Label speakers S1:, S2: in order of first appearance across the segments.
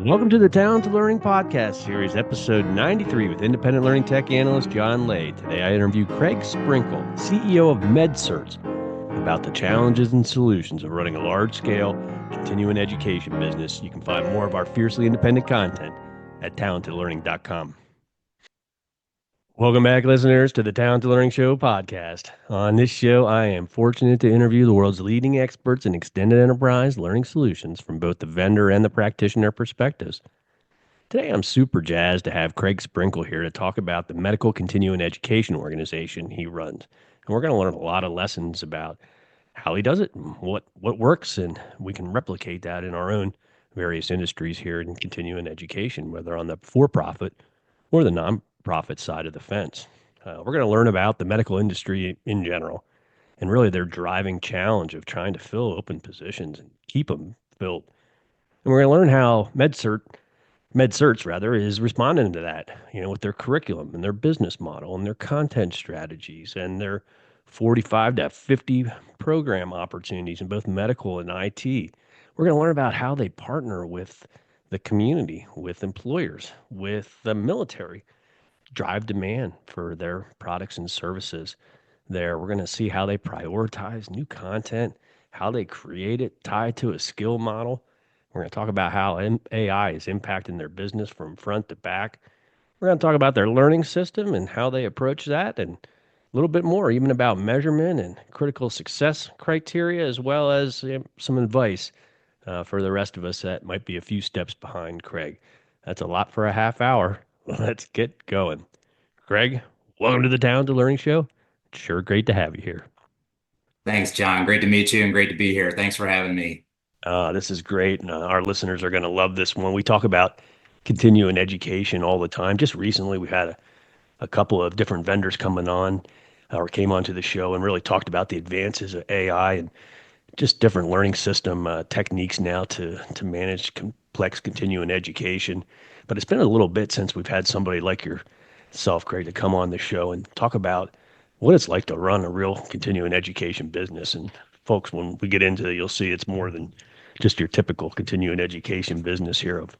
S1: Welcome to the Talented Learning Podcast Series, episode 93 with independent learning tech analyst John Lay. Today I interview Craig Sprinkle, CEO of MedCerts, about the challenges and solutions of running a large-scale continuing education business. You can find more of our fiercely independent content at talentedlearning.com. Welcome back, listeners, to the Talented Learning Show podcast. On this show, I am fortunate to interview the world's leading experts in extended enterprise learning solutions from both the vendor and the practitioner perspectives. Today, I'm super jazzed to have Craig Sprinkle here to talk about the medical continuing education organization he runs. And we're going to learn a lot of lessons about how he does it, and what works, and we can replicate that in our own various industries here in continuing education, whether on the for-profit or the nonprofit side of the fence. We're going to learn about the medical industry in general and really their driving challenge of trying to fill open positions and keep them filled. And we're going to learn how MedCerts rather is responding to that, with their curriculum and their business model and their content strategies and their 45 to 50 program opportunities in both medical and IT. We're going to learn about how they partner with the community, with employers, with the military, drive demand for their products and services there. We're going to see how they prioritize new content, how they create it tied to a skill model. We're going to talk about how AI is impacting their business from front to back. We're going to talk about their learning system and how they approach that, and a little bit more, even about measurement and critical success criteria, as well as some advice for the rest of us that might be a few steps behind Craig. That's a lot for a half hour. Let's get going. Craig, welcome to the Talented Learning Show. It's sure great to have you here.
S2: Thanks, John. Great to meet you and great to be here. Thanks for having me.
S1: This is great. And our listeners are going to love this one. We talk about continuing education all the time. Just recently, we had a couple of different vendors coming on or came onto the show and really talked about the advances of AI and just different learning system techniques now to manage complex continuing education. But it's been a little bit since we've had somebody like yourself, Craig, to come on the show and talk about what it's like to run a real continuing education business. And folks, when we get into it, you'll see it's more than just your typical continuing education business here of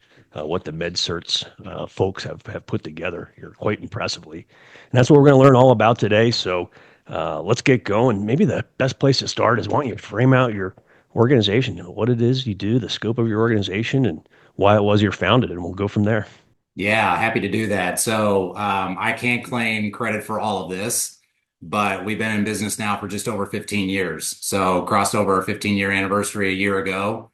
S1: what the MedCerts folks have put together here quite impressively. And that's what we're going to learn all about today. So let's get going. Maybe the best place to start is, why don't you frame out your organization, what it is you do, the scope of your organization, and why it was you're founded, and we'll go from there.
S2: Yeah, happy to do that. I can't claim credit for all of this, but we've been in business now for just over 15 years. So crossed over our 15-year anniversary a year ago.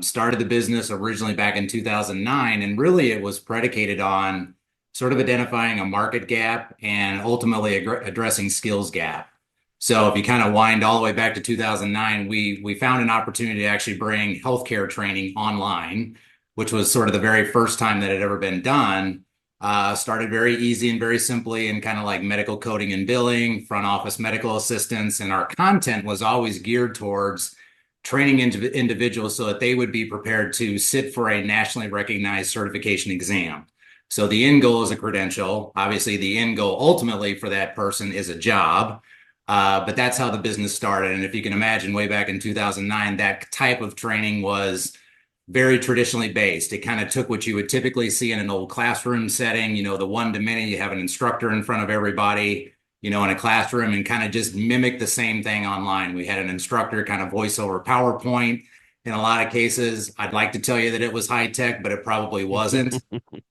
S2: Started the business originally back in 2009, and really it was predicated on sort of identifying a market gap and ultimately addressing skills gap. So if you kind of wind all the way back to 2009, we found an opportunity to actually bring healthcare training online, which was sort of the very first time that it had ever been done. Started very easy and very simply in kind of like medical coding and billing, front office medical assistants, and our content was always geared towards training individuals so that they would be prepared to sit for a nationally recognized certification exam. So the end goal is a credential. Obviously, the end goal ultimately for that person is a job. But that's how the business started. And if you can imagine, way back in 2009, that type of training was very traditionally based. It kind of took what you would typically see in an old classroom setting, the one-to-many, you have an instructor in front of everybody, in a classroom, and kind of just mimic the same thing online. We had an instructor kind of voice over PowerPoint. In a lot of cases, I'd like to tell you that it was high tech, but it probably wasn't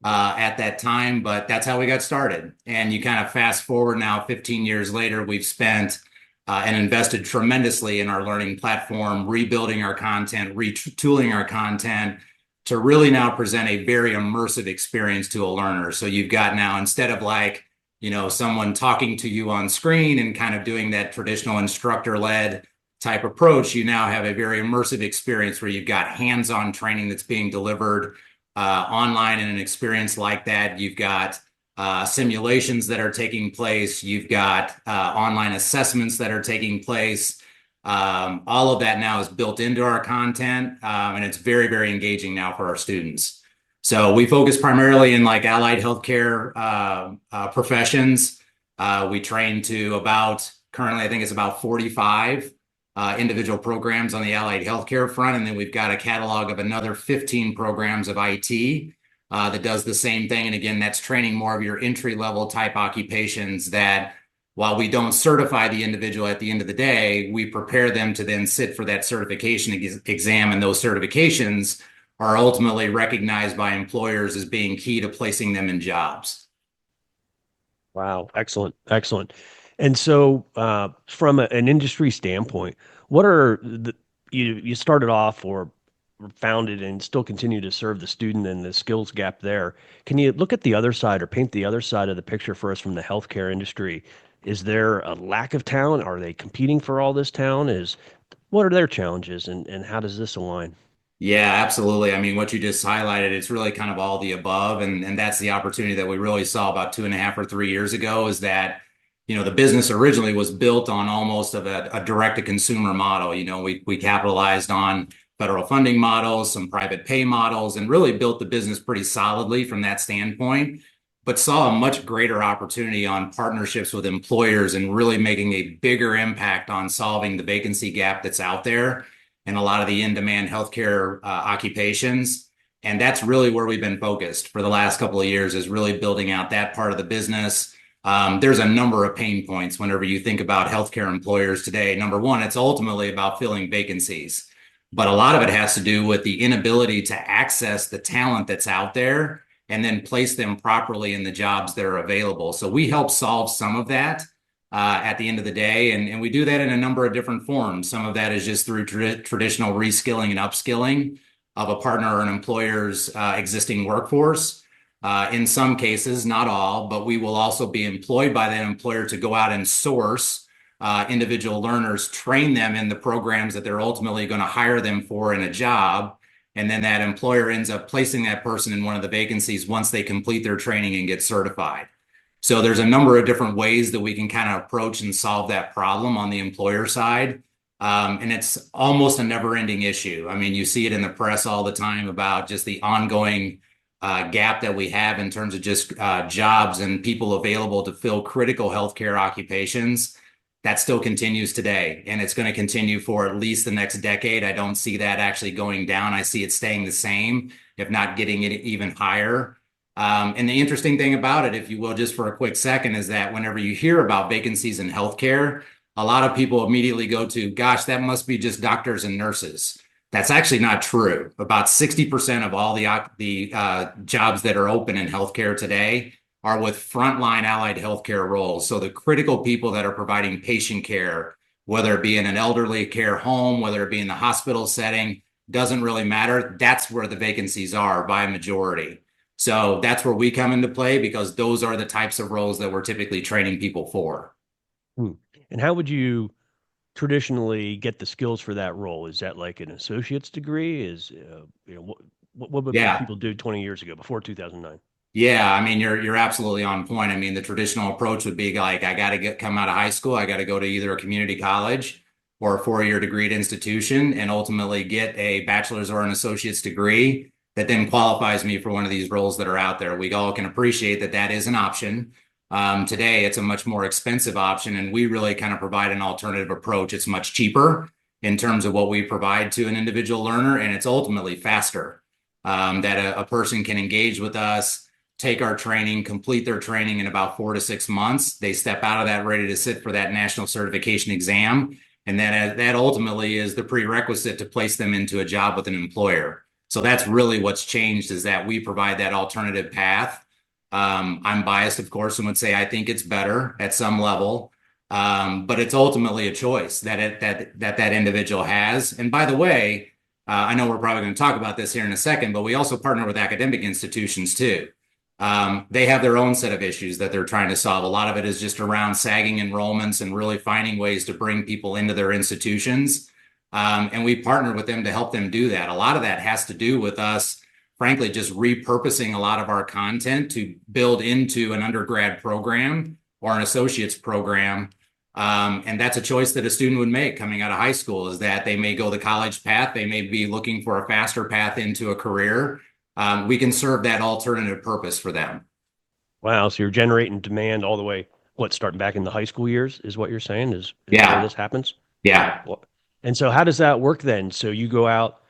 S2: at that time. But that's how we got started. And you kind of fast forward now, 15 years later, we've spent and invested tremendously in our learning platform, rebuilding our content, retooling our content to really now present a very immersive experience to a learner. So you've got now, instead of someone talking to you on screen and kind of doing that traditional instructor-led type approach, you now have a very immersive experience where you've got hands-on training that's being delivered online in an experience like that. You've got simulations that are taking place. You've got online assessments that are taking place. All of that now is built into our content, and it's very, very engaging now for our students. So we focus primarily in allied healthcare professions. We train to currently, I think it's about 45 individual programs on the allied healthcare front. And then we've got a catalog of another 15 programs of IT that does the same thing. And again, that's training more of your entry level type occupations that while we don't certify the individual at the end of the day, we prepare them to then sit for that certification exam. And those certifications are ultimately recognized by employers as being key to placing them in jobs.
S1: Wow, excellent, excellent. And so, from an industry standpoint, what are you started off or founded and still continue to serve the student and the skills gap there? Can you look at the other side or paint the other side of the picture for us from the healthcare industry? Is there a lack of talent? Are they competing for all this talent? What are their challenges and how does this align?
S2: Yeah, absolutely. I mean, what you just highlighted, it's really kind of all the above. And that's the opportunity that we really saw about 2.5 or 3 years ago is that, the business originally was built on almost of a direct to consumer model. We capitalized on federal funding models, some private pay models, and really built the business pretty solidly from that standpoint, but saw a much greater opportunity on partnerships with employers and really making a bigger impact on solving the vacancy gap that's out there and a lot of the in-demand healthcare occupations. And that's really where we've been focused for the last couple of years is really building out that part of the business. There's a number of pain points whenever you think about healthcare employers today. Number one, it's ultimately about filling vacancies, but a lot of it has to do with the inability to access the talent that's out there and then place them properly in the jobs that are available. So we help solve some of that at the end of the day. And we do that in a number of different forms. Some of that is just through traditional reskilling and upskilling of a partner or an employer's existing workforce. In some cases, not all, but we will also be employed by that employer to go out and source individual learners, train them in the programs that they're ultimately going to hire them for in a job. And then that employer ends up placing that person in one of the vacancies once they complete their training and get certified. So there's a number of different ways that we can kind of approach and solve that problem on the employer side. And it's almost a never ending issue. I mean, you see it in the press all the time about just the ongoing gap that we have in terms of just jobs and people available to fill critical healthcare occupations. That still continues today, and it's going to continue for at least the next decade. I don't see that actually going down. I see it staying the same, if not getting it even higher. And the interesting thing about it, if you will, just for a quick second, is that whenever you hear about vacancies in healthcare, a lot of people immediately go to, gosh, that must be just doctors and nurses. That's actually not true. About 60% of all the jobs that are open in healthcare today are with frontline allied healthcare roles. So the critical people that are providing patient care, whether it be in an elderly care home, whether it be in the hospital setting, doesn't really matter. That's where the vacancies are by a majority. So that's where we come into play because those are the types of roles that we're typically training people for.
S1: Hmm. And how would you traditionally get the skills for that role? Is that like an associate's degree? What would
S2: Yeah.
S1: people do 20 years ago before 2009?
S2: Yeah, I mean you're absolutely on point. I mean the traditional approach would be like I got to come out of high school, I got to go to either a community college or a 4-year degreed institution and ultimately get a bachelor's or an associate's degree that then qualifies me for one of these roles that are out there. We all can appreciate that that is an option. Today it's a much more expensive option and we really kind of provide an alternative approach. It's much cheaper in terms of what we provide to an individual learner and it's ultimately faster. That a person can engage with us, take our training, complete their training in about 4 to 6 months. They step out of that ready to sit for that national certification exam. And that ultimately is the prerequisite to place them into a job with an employer. So that's really what's changed is that we provide that alternative path. I'm biased, of course, and would say I think it's better at some level. But it's ultimately a choice that individual has. And by the way, I know we're probably going to talk about this here in a second, but we also partner with academic institutions too. They have their own set of issues that they're trying to solve. A lot of it is just around sagging enrollments and really finding ways to bring people into their institutions. And we partner with them to help them do that. A lot of that has to do with us, frankly, just repurposing a lot of our content to build into an undergrad program or an associate's program. And that's a choice that a student would make coming out of high school is that they may go the college path. They may be looking for a faster path into a career. We can serve that alternative purpose for them.
S1: Wow, so you're generating demand all the way, what, starting back in the high school years is what you're saying is where
S2: Yeah,
S1: this happens?
S2: yeah.
S1: What? And so how does that work then? So you go out,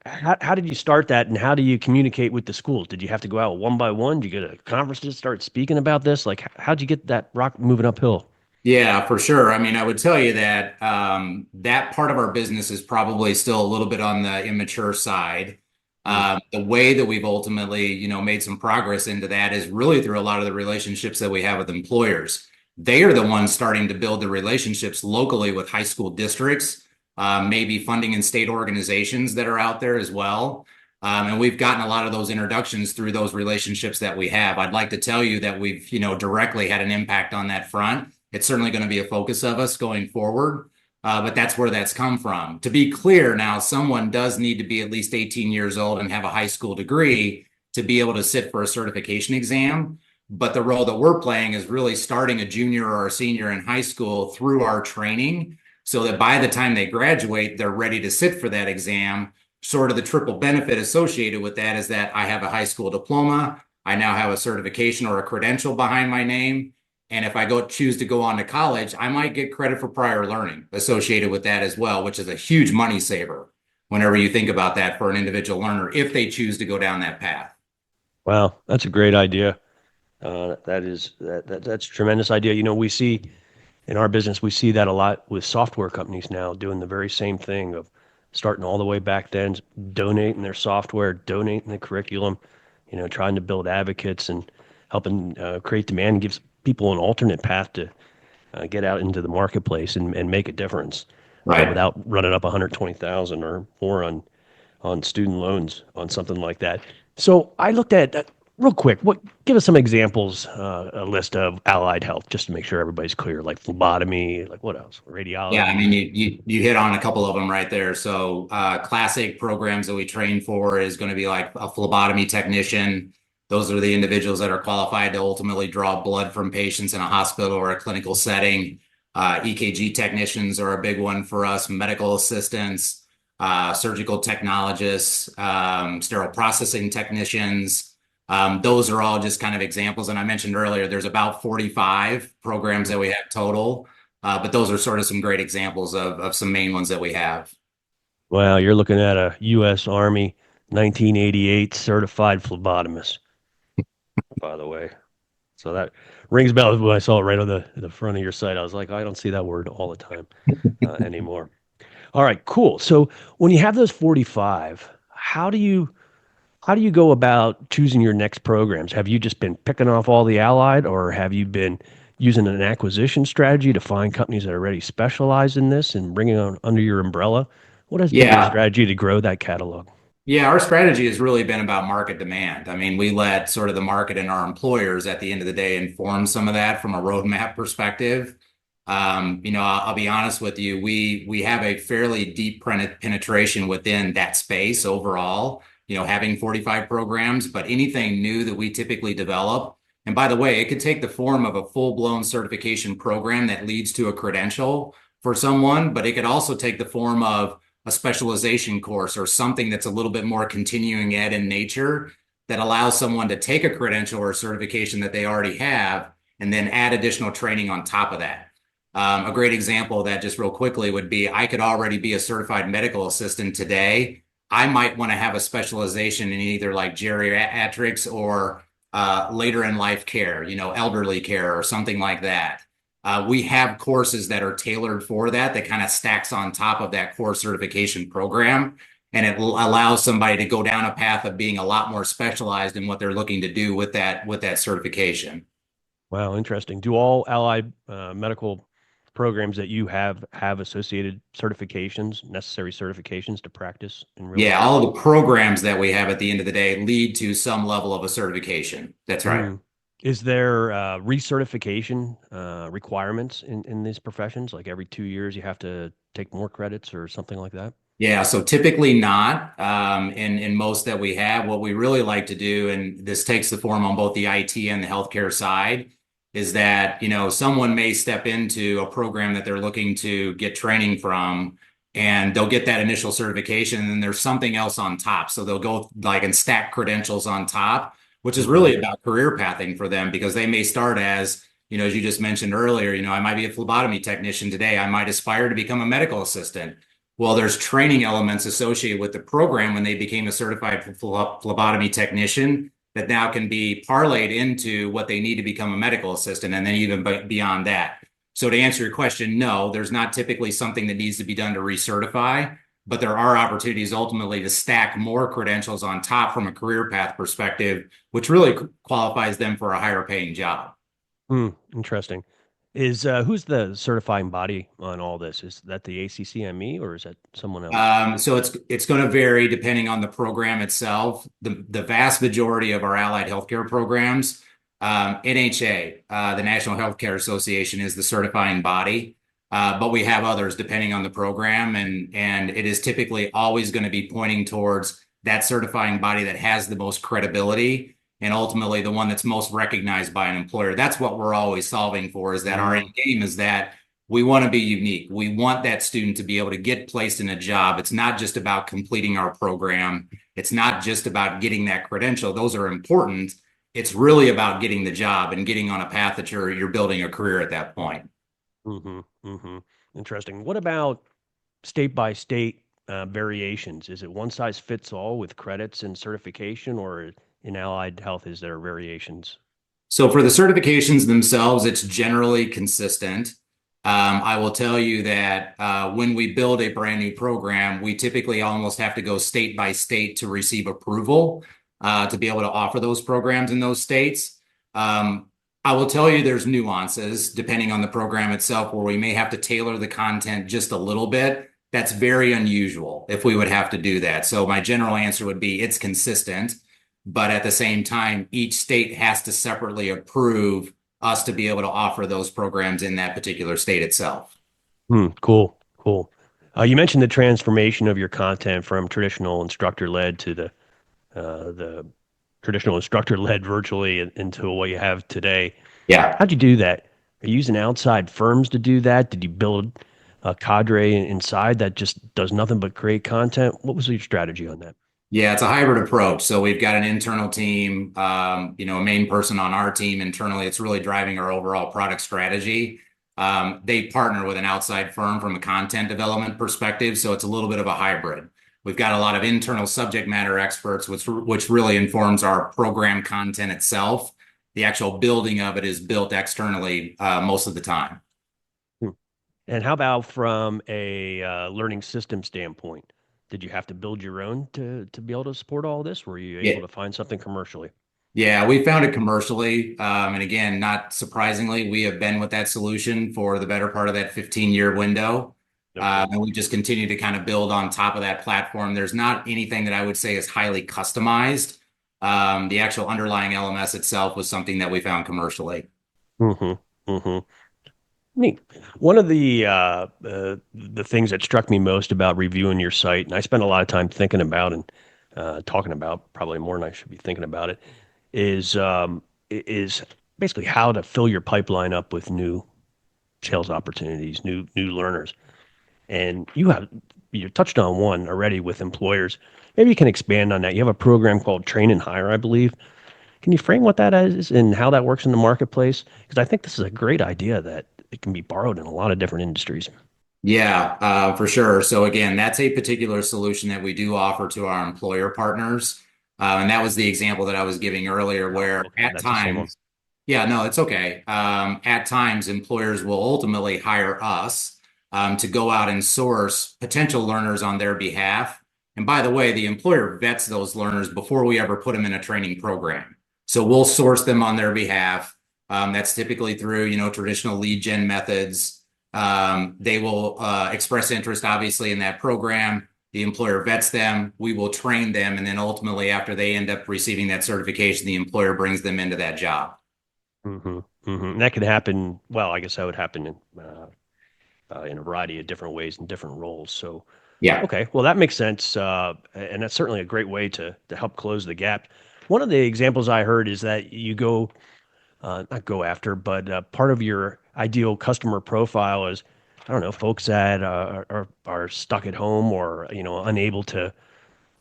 S1: how did you start that and how do you communicate with the schools? Did you have to go out one by one? Did you get a conference to start speaking about this? Like, how'd you get that rock moving uphill?
S2: Yeah, for sure. I mean, I would tell you that that part of our business is probably still a little bit on the immature side.
S1: Mm,
S2: The way that we've ultimately, made some progress into that is really through a lot of the relationships that we have with employers. They are the ones starting to build the relationships locally with high school districts, maybe funding and state organizations that are out there as well. And we've gotten a lot of those introductions through those relationships that we have. I'd like to tell you that we've, directly had an impact on that front. It's certainly going to be a focus of us going forward, but that's where that's come from. To be clear, now someone does need to be at least 18 years old and have a high school degree to be able to sit for a certification exam. But the role that we're playing is really starting a junior or a senior in high school through our training so that by the time they graduate, they're ready to sit for that exam. Sort of the triple benefit associated with that is that I have a high school diploma. I now have a certification or a credential behind my name. And if I choose to go on to college, I might get credit for prior learning associated with that as well, which is a huge money saver whenever you think about that for an individual learner if they choose to go down that path.
S1: wow, that's a great idea. That's a tremendous idea. We see in our business, we see that a lot with software companies now doing the very same thing of starting all the way back then, donating their software, donating the curriculum, trying to build advocates and helping create demand, gives people an alternate path to get out into the marketplace and make a difference
S2: Right.
S1: without running up 120,000 or more on student loans on something like that. So I looked at real quick. What give us some examples, a list of allied health, just to make sure everybody's clear, like phlebotomy, like what else?
S2: Yeah, I mean,
S1: Radiology.
S2: you hit on a couple of them right there. So, classic programs that we train for is going to be like a phlebotomy technician. Those are the individuals that are qualified to ultimately draw blood from patients in a hospital or a clinical setting. EKG technicians are a big one for us, medical assistants, surgical technologists, sterile processing technicians. Those are all just kind of examples. And I mentioned earlier, there's about 45 programs that we have total. But those are sort of some great examples of some main ones that we have.
S1: Well, you're looking at a U.S. Army 1988 certified phlebotomist, by the way. So that rings bells when I saw it right on the front of your site. I was like, I don't see that word all the time anymore. All right, cool. So when you have those 45, how do you go about choosing your next programs? Have you just been picking off all the allied, or have you been using an acquisition strategy to find companies that already specialize in this and bringing on under your umbrella? What has been your
S2: Yeah,
S1: strategy to grow that catalog?
S2: yeah, our strategy has really been about market demand. I mean, we let sort of the market and our employers at the end of the day inform some of that from a roadmap perspective. I'll be honest with you, we have a fairly deep penetration within that space overall, having 45 programs, but anything new that we typically develop, and by the way, it could take the form of a full-blown certification program that leads to a credential for someone, but it could also take the form of a specialization course or something that's a little bit more continuing ed in nature that allows someone to take a credential or a certification that they already have and then add additional training on top of that. A great example of that, just real quickly, would be I could already be a certified medical assistant today. I might want to have a specialization in either like geriatrics or later in life care, elderly care or something like that. We have courses that are tailored for that kind of stacks on top of that core certification program. And it allows somebody to go down a path of being a lot more specialized in what they're looking to do with that certification.
S1: Wow, interesting. Do all allied medical programs that you have associated certifications, necessary certifications to practice in real
S2: Yeah,
S1: life?
S2: all of the programs that we have at the end of the day lead to some level of a certification. That's right.
S1: Mm. Is there recertification requirements in these professions? Like every 2 years, you have to take more credits or something like that?
S2: Yeah, so typically not. In most that we have, what we really like to do, and this takes the form on both the IT and the healthcare side, is that, someone may step into a program that they're looking to get training from, and they'll get that initial certification, and then there's something else on top. So they'll go like and stack credentials on top, which is
S1: Hmm.
S2: really about career pathing for them because they may start as As you just mentioned earlier, I might be a phlebotomy technician today. I might aspire to become a medical assistant. Well, there's training elements associated with the program when they became a certified phlebotomy technician that now can be parlayed into what they need to become a medical assistant, and then even beyond that. So to answer your question, no, there's not typically something that needs to be done to recertify, but there are opportunities ultimately to stack more credentials on top from a career path perspective, which really qualifies them for a higher paying job.
S1: Hmm, interesting. Is who's the certifying body on all this? Is that the ACCME or is that someone else?
S2: So it's going to vary depending on the program itself. The vast majority of our allied healthcare programs, NHA, the National Healthcare Association, is the certifying body, but we have others depending on the program, and it is typically always going to be pointing towards that certifying body that has the most credibility and ultimately the one that's most recognized by an employer. That's what we're always solving for. Is that our end
S1: Mm,
S2: game is that we want to be unique. We want that student to be able to get placed in a job. It's not just about completing our program. It's not just about getting that credential. Those are important. It's really about getting the job and getting on a path that you're building a career at that point.
S1: mm-hmm, mm-hmm. Interesting. What about state by state variations? Is it one size fits all with credits and certification, or in allied health, is there variations?
S2: So for the certifications themselves, it's generally consistent. I will tell you that when we build a brand new program, we typically almost have to go state by state to receive approval to be able to offer those programs in those states. Um, I will tell you there's nuances depending on the program itself where we may have to tailor the content just a little bit. That's very unusual if we would have to do that. So my general answer would be it's consistent, but at the same time, each state has to separately approve us to be able to offer those programs in that particular state itself.
S1: Hmm, cool, cool. You mentioned the transformation of your content from traditional instructor led to the traditional instructor led virtually into what you have today.
S2: Yeah.
S1: How'd you do that? Are you using outside firms to do that? Did you build a cadre inside that just does nothing but create content? What was your strategy on that?
S2: Yeah, it's a hybrid approach. So we've got an internal team, a main person on our team internally. It's really driving our overall product strategy. They partner with an outside firm from a content development perspective. So it's a little bit of a hybrid. We've got a lot of internal subject matter experts, which really informs our program content itself. The actual building of it is built externally most of the time.
S1: Hmm. And how about from a learning system standpoint? Did you have to build your own to be able to support all this? Were you able
S2: Yeah.
S1: to find something commercially?
S2: Yeah, we found it commercially. And again, not surprisingly, we have been with that solution for the better part of that 15-year window.
S1: No kidding.
S2: And we just continue to kind of build on top of that platform. There's not anything that I would say is highly customized. The actual underlying LMS itself was something that we found commercially.
S1: Mm-hmm. Mm-hmm. Neat. One of the things that struck me most about reviewing your site, and I spent a lot of time thinking about and talking about, probably more than I should be thinking about it, is basically how to fill your pipeline up with new sales opportunities, new learners. And you touched on one already with employers. Maybe you can expand on that. You have a program called Train and Hire, I believe. Can you frame what that is and how that works in the marketplace? Because I think this is a great idea that it can be borrowed in a lot of different industries.
S2: Yeah, for sure. So again, that's a particular solution that we do offer to our employer partners. And that was the example that I was giving earlier,
S1: Oh,
S2: where
S1: okay,
S2: at
S1: that's the same one.
S2: times, yeah, no, it's okay. At times, employers will ultimately hire us to go out and source potential learners on their behalf. And by the way, the employer vets those learners before we ever put them in a training program. So we'll source them on their behalf. That's typically through, traditional lead gen methods. They will express interest, obviously, in that program. The employer vets them. We will train them. And then ultimately, after they end up receiving that certification, the employer brings them into that job.
S1: Hmm. Hmm. And that could happen. Well, I guess that would happen in a variety of different ways and different roles. So,
S2: Yeah.
S1: okay, well, that makes sense, and that's certainly a great way to help close the gap. One of the examples I heard is that you go not go after, but part of your ideal customer profile is, I don't know, folks that are stuck at home or unable to,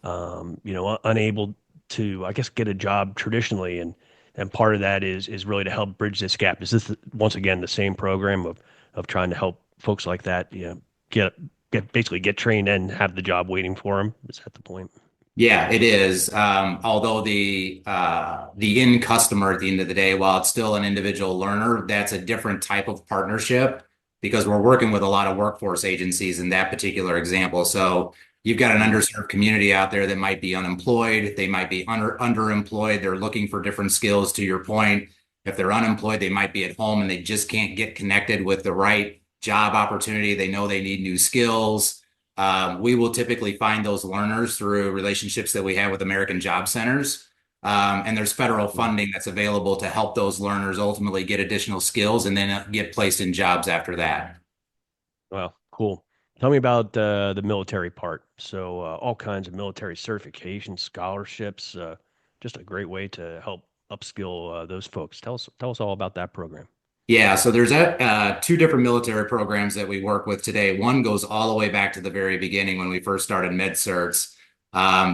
S1: unable to, I guess, get a job traditionally, and and part of that is really to help bridge this gap. Is this once again the same program of trying to help folks like that, get basically get trained and have the job waiting for them? Is that the point?
S2: Yeah, it is. Although the end customer at the end of the day, while it's still an individual learner, that's a different type of partnership because we're working with a lot of workforce agencies in that particular example. So you've got an
S1: Mhm.
S2: underserved community out there that might be unemployed, they might be underemployed, they're looking for different skills. To your point, if they're unemployed, they might be at home and they just can't get connected with the right job opportunity. They know they need new skills. We will typically find those learners through relationships that we have with American Job Centers. And there's federal funding that's available to help those learners ultimately get additional skills and then get placed in jobs after that.
S1: Well, cool. Tell me about the military part. So, all kinds of military certifications, scholarships, just a great way to help upskill those folks. Tell us all about that program.
S2: Yeah, so there's two different military programs that we work with today. One goes all the way back to the very beginning when we first started MedCerts.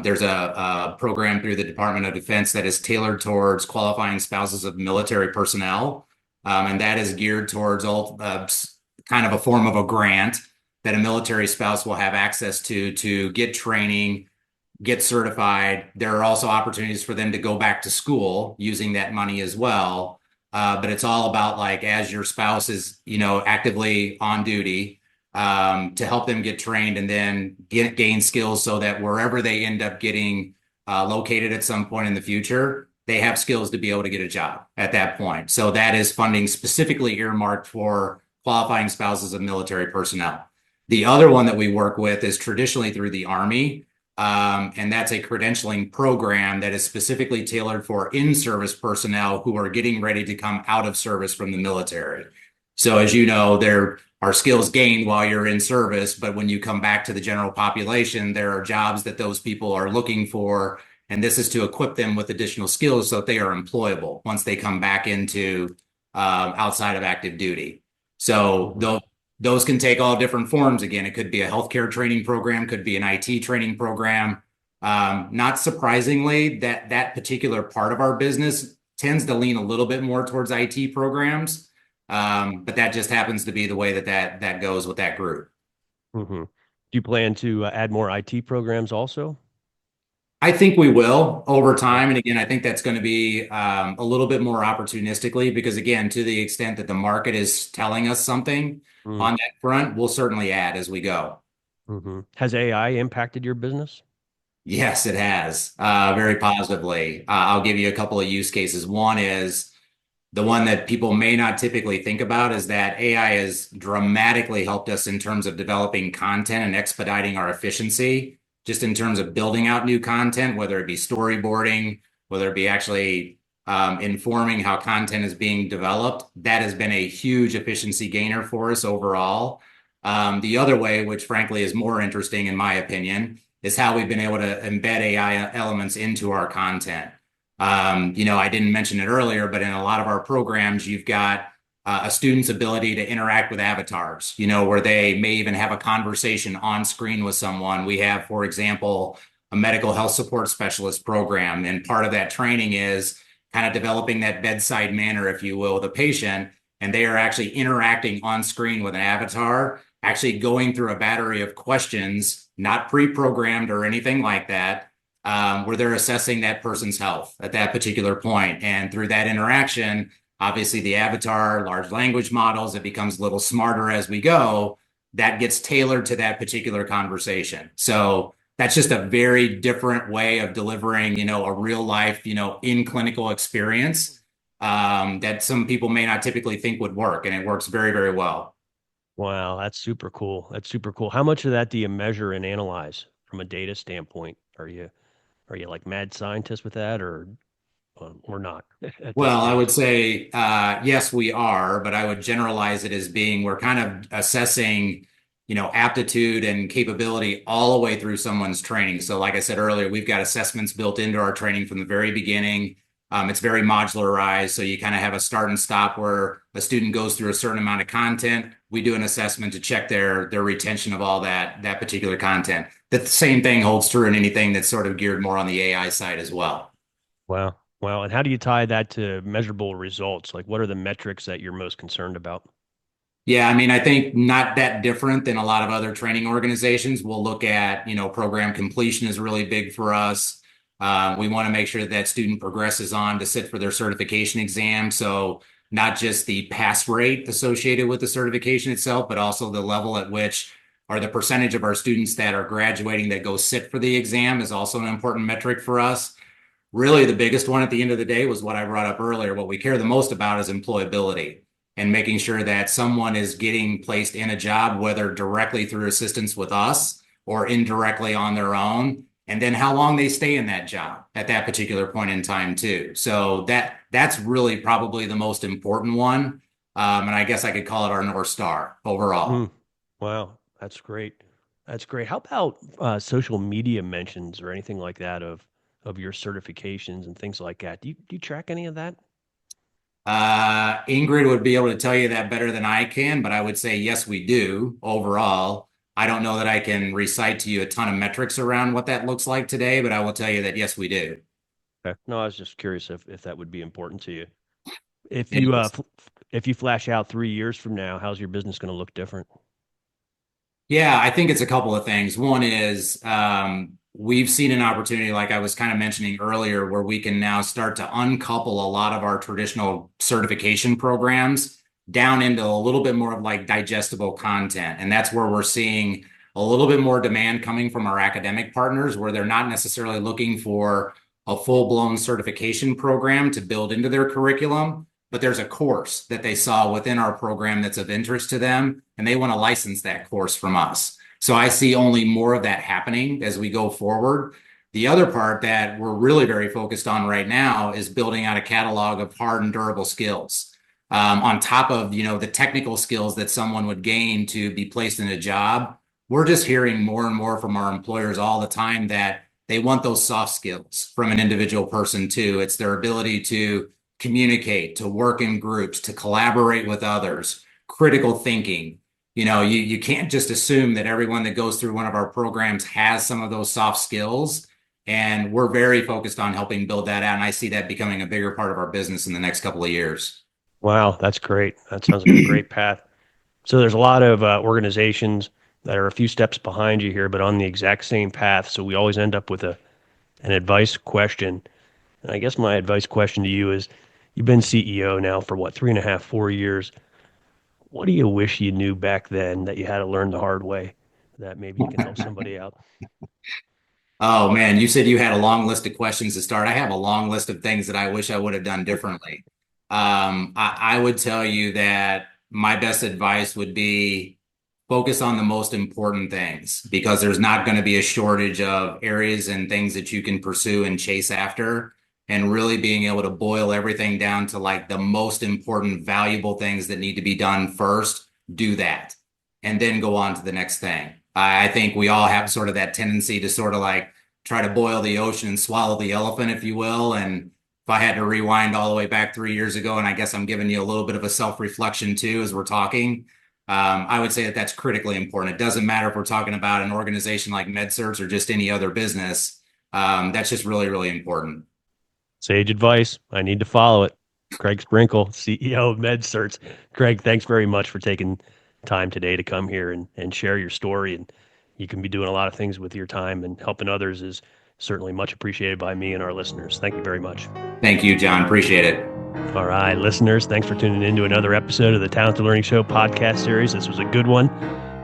S2: There's a program through the Department of Defense that is tailored towards qualifying spouses of military personnel, and that is geared towards kind of a form of a grant that a military spouse will have access to get training, get certified. There are also opportunities for them to go back to school using that money as well. But it's all about like as your spouse is, actively on duty, to help them get trained and then gain skills so that wherever they end up getting located at some point in the future, they have skills to be able to get a job at that point. So that is funding specifically earmarked for qualifying spouses of military personnel. The other one that we work with is traditionally through the Army. And that's a credentialing program that is specifically tailored for in-service personnel who are getting ready to come out of service from the military. So as you know, there are skills gained while you're in service, but when you come back to the general population, there are jobs that those people are looking for. And this is to equip them with additional skills so that they are employable once they come back into outside of active duty. So
S1: Mhm.
S2: those can take all different forms. Again, it could be a healthcare training program, could be an IT training program. Not surprisingly, that particular part of our business tends to lean a little bit more towards IT programs, but that just happens to be the way that goes with that group.
S1: Do you plan to add more IT programs also?
S2: I think we will over
S1: Yeah.
S2: time. And again, I think that's going to be a little bit more opportunistically because, again, to the extent that the market is telling us something on that front, we'll certainly add as we go.
S1: Has AI impacted your business?
S2: Yes, it has very positively. I'll give you a couple of use cases. One is the one that people may not typically think about is that AI has dramatically helped us in terms of developing content and expediting our efficiency, just in terms of building out new content, whether it be storyboarding, whether it be actually informing how content is being developed. That has been a huge efficiency gainer for us overall. The other way, which frankly is more interesting in my opinion, is how we've been able to embed AI elements into our content. I didn't mention it earlier, but in a lot of our programs, you've got a student's ability to interact with avatars, where they may even have a conversation on screen with someone. We have, for example, a medical health support specialist program, and part of that training is kind of developing that bedside manner, if you will, with a patient, and they are actually interacting on screen with an avatar, actually going through a battery of questions, not pre-programmed or anything like that, where they're assessing that person's health at that particular point. And through that interaction, obviously the avatar, large language models, it becomes a little smarter as we go. That gets tailored to that particular conversation. So that's just a very different way of delivering, a real life, in clinical experience that some people may not typically think would work. And it works very, very well.
S1: Wow, that's super cool. That's super cool. How much of that do you measure and analyze from a data standpoint? Are you like mad scientist with that, or not at this
S2: Well, I would
S1: stage?
S2: say, yes, we are, but I would generalize it as being we're kind of assessing, aptitude and capability all the way through someone's training. So, like I said earlier, we've got assessments built into our training from the very beginning. It's very modularized. So you kind of have a start and stop where a student goes through a certain amount of content. We do an assessment to check their retention of all that particular content. The same thing holds true in anything that's sort of geared more on the AI side as well.
S1: Wow. Wow. And how do you tie that to measurable results? Like, what are the metrics that you're most concerned about?
S2: Yeah, I mean, I think not that different than a lot of other training organizations. We'll look at, program completion is really big for us. We want to make sure that student progresses on to sit for their certification exam. So not just the pass rate associated with the certification itself, but also the level at which or the percentage of our students that are graduating that go sit for the exam is also an important metric for us. Really, the biggest one at the end of the day was what I brought up earlier. What we care the most about is employability and making sure that someone is getting placed in a job, whether directly through assistance with us or indirectly on their own, and then how long they stay in that job at that particular point in time too. So that's really probably the most important one. And I guess I could call it our North Star overall.
S1: Mm, wow. That's great. That's great. How about social media mentions or anything like that of your certifications and things like that? Do you track any of that?
S2: Ingrid would be able to tell you that better than I can, but I would say yes, we do overall. I don't know that I can recite to you a ton of metrics around what that looks like today, but I will tell you that yes, we do.
S1: Okay. No, I was just curious if that would be important to you. If
S2: It
S1: you
S2: is.
S1: if you flash out 3 years from now, how's your business going to look different?
S2: Yeah, I think it's a couple of things. One is we've seen an opportunity, like I was kind of mentioning earlier, where we can now start to uncouple a lot of our traditional certification programs down into a little bit more of like digestible content. And that's where we're seeing a little bit more demand coming from our academic partners, where they're not necessarily looking for a full-blown certification program to build into their curriculum, but there's a course that they saw within our program that's of interest to them, and they want to license that course from us. So I see only more of that happening as we go forward. The other part that we're really very focused on right now is building out a catalog of hard and durable skills. On top of, the technical skills that someone would gain to be placed in a job, we're just hearing more and more from our employers all the time that they want those soft skills from an individual person too. It's their ability to communicate, to work in groups, to collaborate with others, critical thinking. You can't just assume that everyone that goes through one of our programs has some of those soft skills. And we're very focused on helping build that out. And I see that becoming a bigger part of our business in the next couple of years.
S1: Wow, that's great. That sounds like a great path. So there's a lot of organizations that are a few steps behind you here, but on the exact same path. So we always end up with an advice question. And I guess my advice question to you is, you've been CEO now for what, 3.5, 4 years. What do you wish you knew back then that you had to learn the hard way that maybe you can help somebody out?
S2: Oh man, you said you had a long list of questions to start. I have a long list of things that I wish I would have done differently. I would tell you that my best advice would be focus on the most important things because there's not going to be a shortage of areas and things that you can pursue and chase after. And really being able to boil everything down to like the most important, valuable things that need to be done first, do that, and then go on to the next thing. I think we all have sort of that tendency to sort of like try to boil the ocean and swallow the elephant, if you will. And if I had to rewind all the way back 3 years ago, and I guess I'm giving you a little bit of a self-reflection too as we're talking, I would say that that's critically important. It doesn't matter if we're talking about an organization like MedCerts or just any other business. That's just really, really important.
S1: Sage advice. I need to follow it. Craig Sprinkle, CEO of MedCerts. Craig, thanks very much for taking time today to come here and share your story. And you can be doing a lot of things with your time, and helping others is certainly much appreciated by me and our listeners. Thank you very much.
S2: Thank you, John. Appreciate it.
S1: All right, listeners, thanks for tuning in to another episode of the Talented Learning Show podcast series. This was a good one.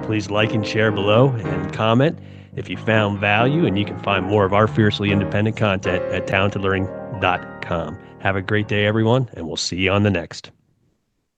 S1: Please like and share below and comment if you found value, and you can find more of our fiercely independent content at talentedlearning.com. Have a great day, everyone, and we'll see you on the next.